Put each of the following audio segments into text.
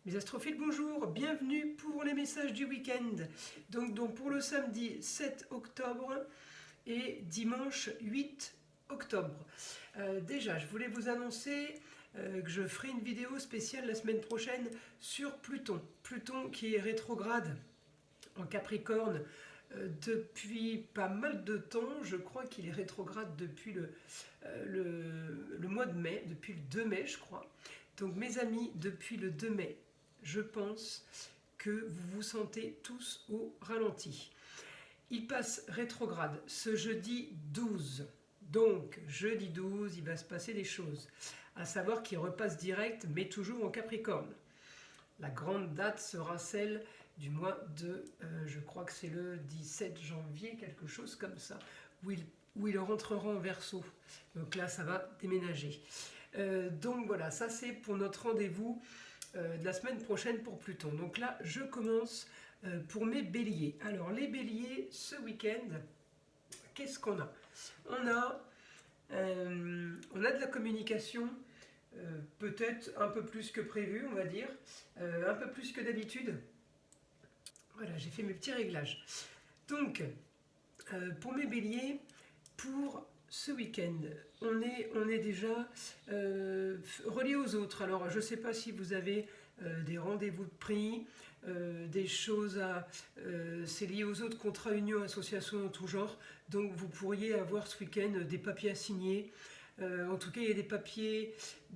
Mes astrophiles, bonjour, bienvenue pour les messages du week-end. Donc pour le samedi 7 octobre et dimanche 8 octobre. Déjà, je voulais vous annoncer que je ferai une vidéo spéciale la semaine prochaine sur Pluton. Pluton qui est rétrograde en Capricorne depuis pas mal de temps. Je crois qu'il est rétrograde depuis le mois de mai, depuis le 2 mai je crois. Donc mes amis, depuis le 2 mai, je pense que vous vous sentez tous au ralenti. Il passe rétrograde ce jeudi 12. Donc jeudi 12, il va se passer des choses. À savoir qu'il repasse direct, mais toujours en Capricorne. La grande date sera celle du mois de, je crois que c'est le 17 janvier, quelque chose comme ça, où il rentrera en Verseau. Donc là, ça va déménager. Donc voilà, ça c'est pour notre rendez-vous de la semaine prochaine pour Pluton. Donc là, je commence pour mes béliers. Alors les béliers, ce week-end, qu'est-ce qu'on a? On a de la communication, peut-être un peu plus que prévu, on va dire, un peu plus que d'habitude. Voilà, j'ai fait mes petits réglages. Donc, pour mes béliers, pour ce week-end, on est déjà relié aux autres. Alors, je ne sais pas si vous avez des rendez-vous de pris, des choses à... c'est lié aux autres, contrats, unions, associations en tout genre. Donc, vous pourriez avoir ce week-end des papiers à signer. En tout cas, il y a des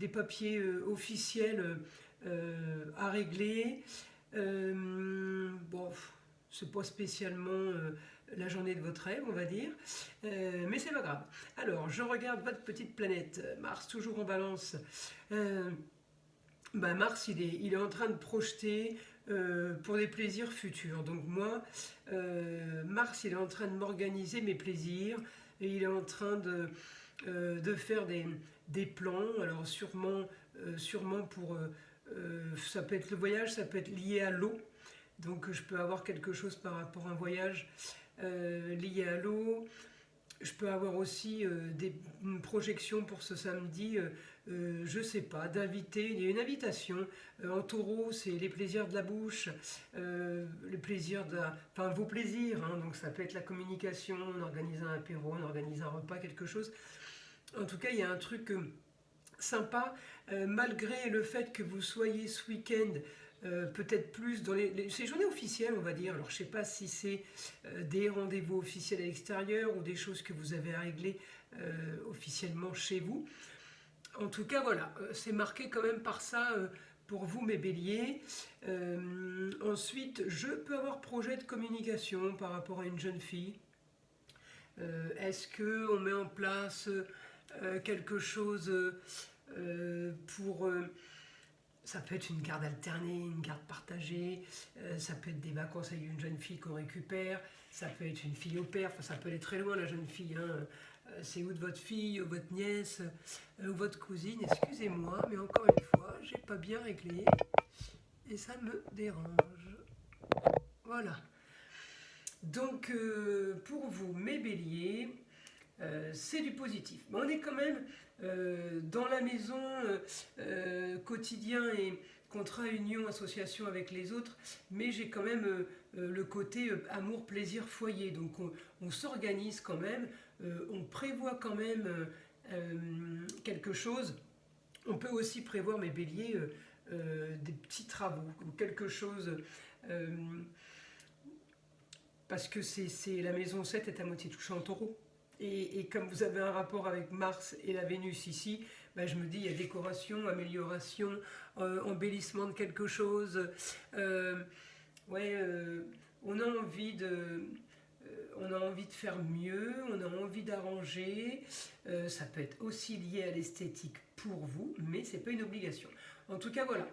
papiers officiels à régler. Bon, c'est pas spécialement la journée de votre rêve, on va dire, mais c'est pas grave. Alors, je regarde votre petite planète, Mars, toujours en balance. Mars, il est en train de projeter pour des plaisirs futurs. Donc moi, Mars, il est en train de m'organiser mes plaisirs, et il est en train de faire des plans, alors sûrement pour... ça peut être le voyage, ça peut être lié à l'eau. Donc je peux avoir quelque chose par rapport à un voyage lié à l'eau. Je peux avoir aussi une projection pour ce samedi, je sais pas, d'inviter. Il y a une invitation. En taureau, c'est les plaisirs de la bouche, les plaisirs enfin vos plaisirs. Hein, donc ça peut être la communication, on organise un apéro, on organise un repas, quelque chose. En tout cas, il y a un truc sympa, malgré le fait que vous soyez ce week-end peut-être plus dans ces journées officielles, on va dire. Alors je ne sais pas si c'est des rendez-vous officiels à l'extérieur ou des choses que vous avez à régler officiellement chez vous. En tout cas, voilà, c'est marqué quand même par ça pour vous, mes béliers. Ensuite, je peux avoir projet de communication par rapport à une jeune fille. Est-ce qu'on met en place quelque chose pour... ça peut être une garde alternée, une garde partagée, ça peut être des vacances avec une jeune fille qu'on récupère, ça peut être une fille au père, enfin, ça peut aller très loin la jeune fille. Hein. C'est ou de votre fille, ou votre nièce, ou votre cousine, excusez-moi, mais encore une fois, j'ai pas bien réglé et ça me dérange. Voilà. Donc pour vous, mes béliers, c'est du positif. Mais on est quand même dans la maison quotidien et contrat, union, association avec les autres, mais j'ai quand même le côté amour, plaisir, foyer. Donc on s'organise quand même, on prévoit quand même quelque chose. On peut aussi prévoir, mes béliers, des petits travaux ou quelque chose... parce que la maison 7 est à moitié touchée en taureau. Et comme vous avez un rapport avec Mars et la Vénus ici, je me dis il y a décoration, amélioration, embellissement de quelque chose. On a envie de faire mieux, on a envie d'arranger. Ça peut être aussi lié à l'esthétique pour vous, mais c'est pas une obligation. En tout cas, voilà.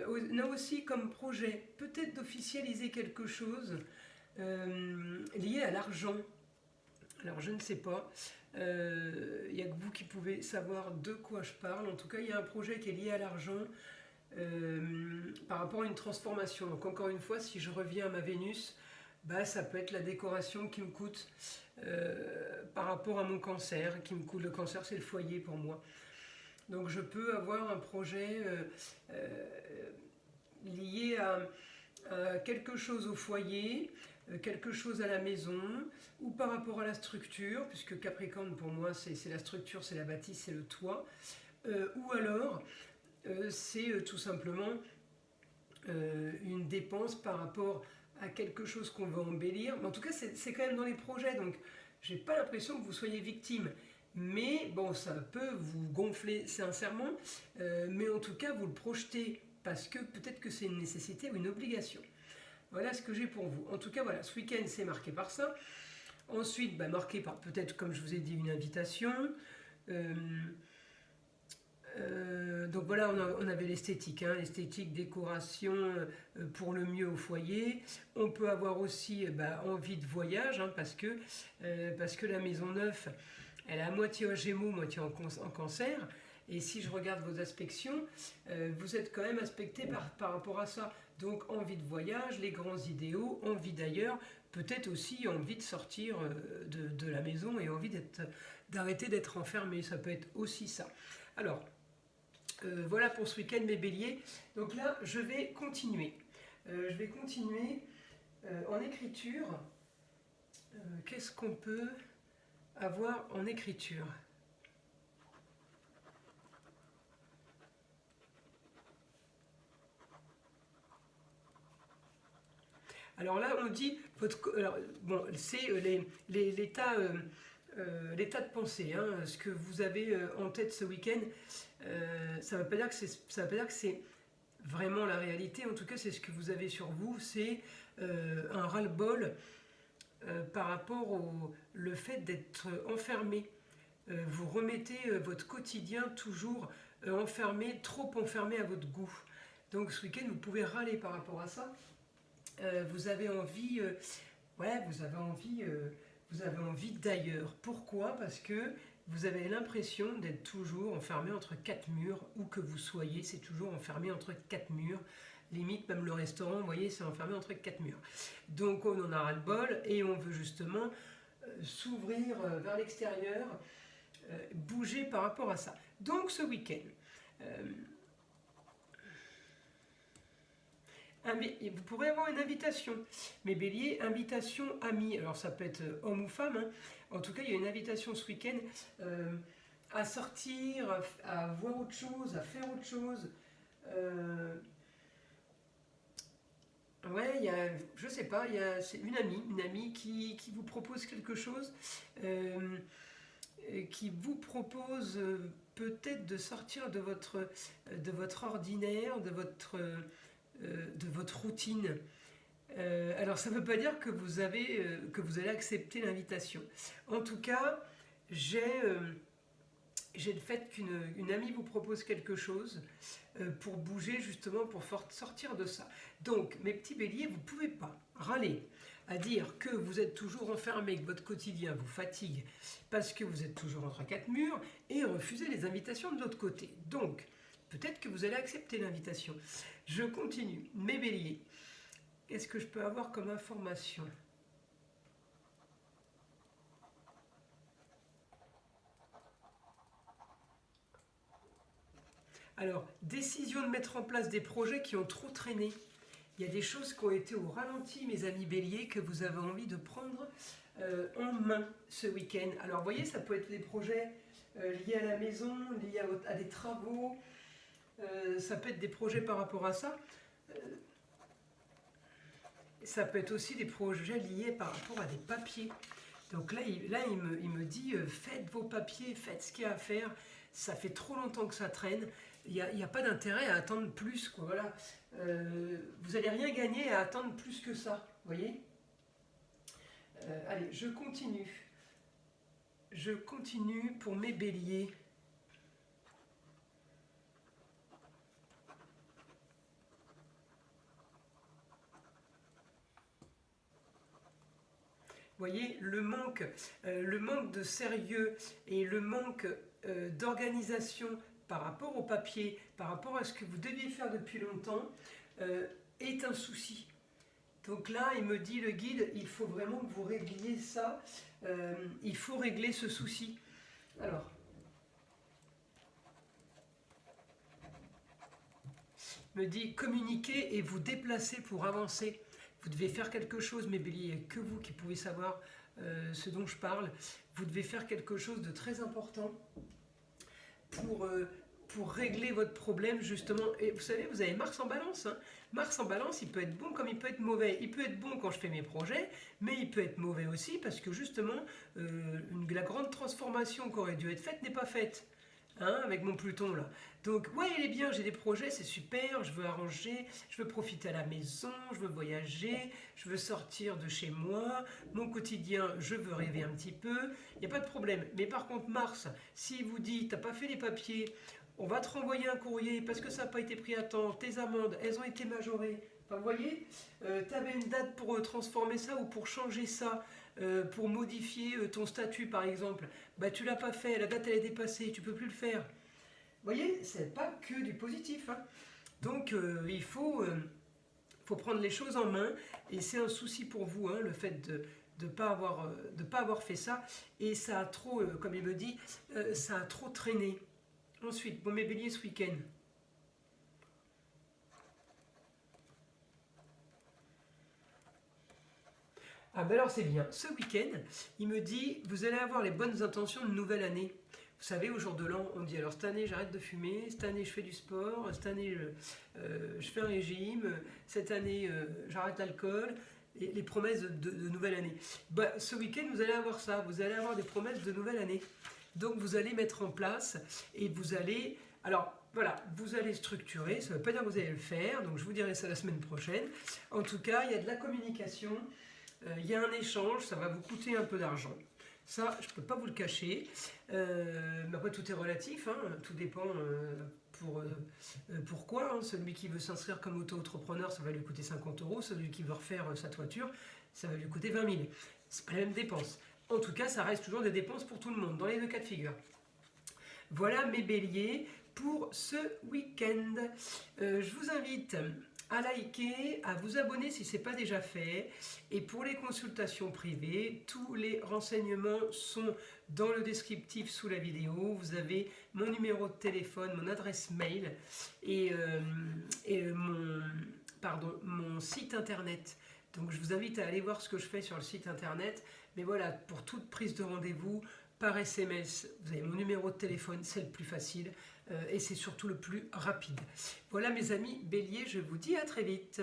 On a aussi comme projet peut-être d'officialiser quelque chose lié à l'argent. Alors je ne sais pas, il n'y a que vous qui pouvez savoir de quoi je parle. En tout cas, il y a un projet qui est lié à l'argent par rapport à une transformation. Donc encore une fois, si je reviens à ma Vénus, ça peut être la décoration qui me coûte par rapport à mon cancer, qui me coûte. Le cancer, c'est le foyer pour moi. Donc je peux avoir un projet lié à quelque chose au foyer, quelque chose à la maison, ou par rapport à la structure, puisque Capricorne pour moi c'est la structure, c'est la bâtisse, c'est le toit, ou alors c'est tout simplement une dépense par rapport à quelque chose qu'on veut embellir. Mais en tout cas, c'est quand même dans les projets, donc j'ai pas l'impression que vous soyez victime. Mais bon, ça peut vous gonfler sincèrement, mais en tout cas, vous le projetez parce que peut-être que c'est une nécessité ou une obligation. Voilà ce que j'ai pour vous. En tout cas, voilà, ce week-end, c'est marqué par ça. Ensuite, bah, marqué par peut-être, comme je vous ai dit, une invitation. Donc voilà, on avait l'esthétique, hein, l'esthétique, décoration pour le mieux au foyer. On peut avoir aussi envie de voyage, hein, parce que la maison 9, elle est à moitié en Gémeaux, moitié en Cancer. Et si je regarde vos aspections, vous êtes quand même aspecté par rapport à ça. Donc envie de voyage, les grands idéaux, envie d'ailleurs, peut-être aussi envie de sortir de la maison et envie d'arrêter d'être enfermé. Ça peut être aussi ça. Alors, voilà pour ce week-end mes béliers. Donc là, je vais continuer. En écriture. Qu'est-ce qu'on peut avoir en écriture? Alors là, on dit, c'est l'état de pensée, hein, ce que vous avez en tête ce week-end. Ça ne veut pas dire que c'est vraiment la réalité. En tout cas, c'est ce que vous avez sur vous. C'est un ras-le-bol par rapport au le fait d'être enfermé. Vous remettez votre quotidien toujours enfermé, trop enfermé à votre goût. Donc ce week-end, vous pouvez râler par rapport à ça. Vous avez envie, vous avez envie d'ailleurs. Pourquoi? Parce que vous avez l'impression d'être toujours enfermé entre quatre murs, où que vous soyez, c'est toujours enfermé entre quatre murs. Limite, même le restaurant, vous voyez, c'est enfermé entre quatre murs. Donc on en a ras-le-bol et on veut justement s'ouvrir vers l'extérieur, bouger par rapport à ça. Donc ce week-end, vous pourrez avoir une invitation. Mes béliers, invitation amis. Alors ça peut être homme ou femme, hein. En tout cas, il y a une invitation ce week-end à sortir, à voir autre chose, à faire autre chose. Ouais, je sais pas, c'est une amie qui vous propose quelque chose, qui vous propose peut-être de sortir de votre ordinaire, de votre routine. Alors ça ne veut pas dire que vous allez accepter l'invitation. En tout cas, j'ai le fait qu'une amie vous propose quelque chose pour bouger justement, pour sortir de ça. Donc mes petits béliers, vous ne pouvez pas râler à dire que vous êtes toujours enfermé, que votre quotidien vous fatigue parce que vous êtes toujours entre quatre murs et refuser les invitations de l'autre côté. Donc peut-être que vous allez accepter l'invitation. Je continue. Mes béliers, qu'est-ce que je peux avoir comme information? Alors, décision de mettre en place des projets qui ont trop traîné. Il y a des choses qui ont été au ralenti, mes amis béliers, que vous avez envie de prendre en main ce week-end. Alors, vous voyez, ça peut être les projets liés à la maison, liés à des travaux. Ça peut être des projets par rapport à ça. Ça peut être aussi des projets liés par rapport à des papiers. Donc là, il me dit, faites vos papiers, faites ce qu'il y a à faire. Ça fait trop longtemps que ça traîne. Il n'y a pas d'intérêt à attendre plus, quoi. Voilà. Vous n'allez rien gagner à attendre plus que ça. Vous voyez? Allez, je continue. Je continue pour mes béliers. Vous voyez, le manque de sérieux et le manque d'organisation par rapport au papier, par rapport à ce que vous deviez faire depuis longtemps, est un souci. Donc là, il me dit, le guide, il faut vraiment que vous régliez ça, il faut régler ce souci. Alors, me dit communiquer et vous déplacer pour avancer. Vous devez faire quelque chose, mes béliers, il n'y a que vous qui pouvez savoir ce dont je parle. Vous devez faire quelque chose de très important pour régler votre problème, justement. Et vous savez, vous avez Mars en balance. Hein. Mars en balance, il peut être bon comme il peut être mauvais. Il peut être bon quand je fais mes projets, mais il peut être mauvais aussi parce que justement, la grande transformation qui aurait dû être faite n'est pas faite. Hein, avec mon Pluton là. Donc ouais, il est bien, j'ai des projets, c'est super, je veux arranger, je veux profiter à la maison, je veux voyager, je veux sortir de chez moi, mon quotidien, je veux rêver un petit peu, il n'y a pas de problème. Mais par contre Mars, s'il vous dit, t'as pas fait les papiers, on va te renvoyer un courrier parce que ça n'a pas été pris à temps, tes amendes, elles ont été majorées. Enfin, vous voyez, tu avais une date pour transformer ça ou pour changer ça, pour modifier ton statut par exemple. Bah tu l'as pas fait, la date elle est dépassée, tu peux plus le faire. Vous voyez, c'est pas que du positif. Hein. Donc il faut prendre les choses en main et c'est un souci pour vous, hein, le fait de ne pas avoir fait ça et ça a trop, comme il me dit, ça a trop traîné. Ensuite, bon mes béliers ce week-end. Ah ben alors c'est bien, ce week-end, il me dit, vous allez avoir les bonnes intentions de nouvelle année. Vous savez, au jour de l'an, on dit alors cette année j'arrête de fumer, cette année je fais du sport, cette année je fais un régime, cette année j'arrête l'alcool, et les promesses de nouvelle année. Bah, ce week-end vous allez avoir ça, vous allez avoir des promesses de nouvelle année. Donc vous allez mettre en place et vous allez... Alors voilà, vous allez structurer, ça ne veut pas dire que vous allez le faire, donc je vous dirai ça la semaine prochaine. En tout cas, il y a de la communication. Il y a un échange, ça va vous coûter un peu d'argent. Ça, je ne peux pas vous le cacher. Mais après, tout est relatif, hein, tout dépend pourquoi. Hein. Celui qui veut s'inscrire comme auto-entrepreneur, ça va lui coûter 50 euros. Celui qui veut refaire sa toiture, ça va lui coûter 20 000. C'est pas la même dépense. En tout cas, ça reste toujours des dépenses pour tout le monde, dans les deux cas de figure. Voilà mes béliers pour ce week-end. Je vous invite à liker, à vous abonner si ce n'est pas déjà fait. Et pour les consultations privées, tous les renseignements sont dans le descriptif sous la vidéo. Vous avez mon numéro de téléphone, mon adresse mail et mon site internet. Donc je vous invite à aller voir ce que je fais sur le site internet. Mais voilà, pour toute prise de rendez-vous, par SMS, vous avez mon numéro de téléphone, c'est le plus facile et c'est surtout le plus rapide. Voilà mes amis béliers, je vous dis à très vite.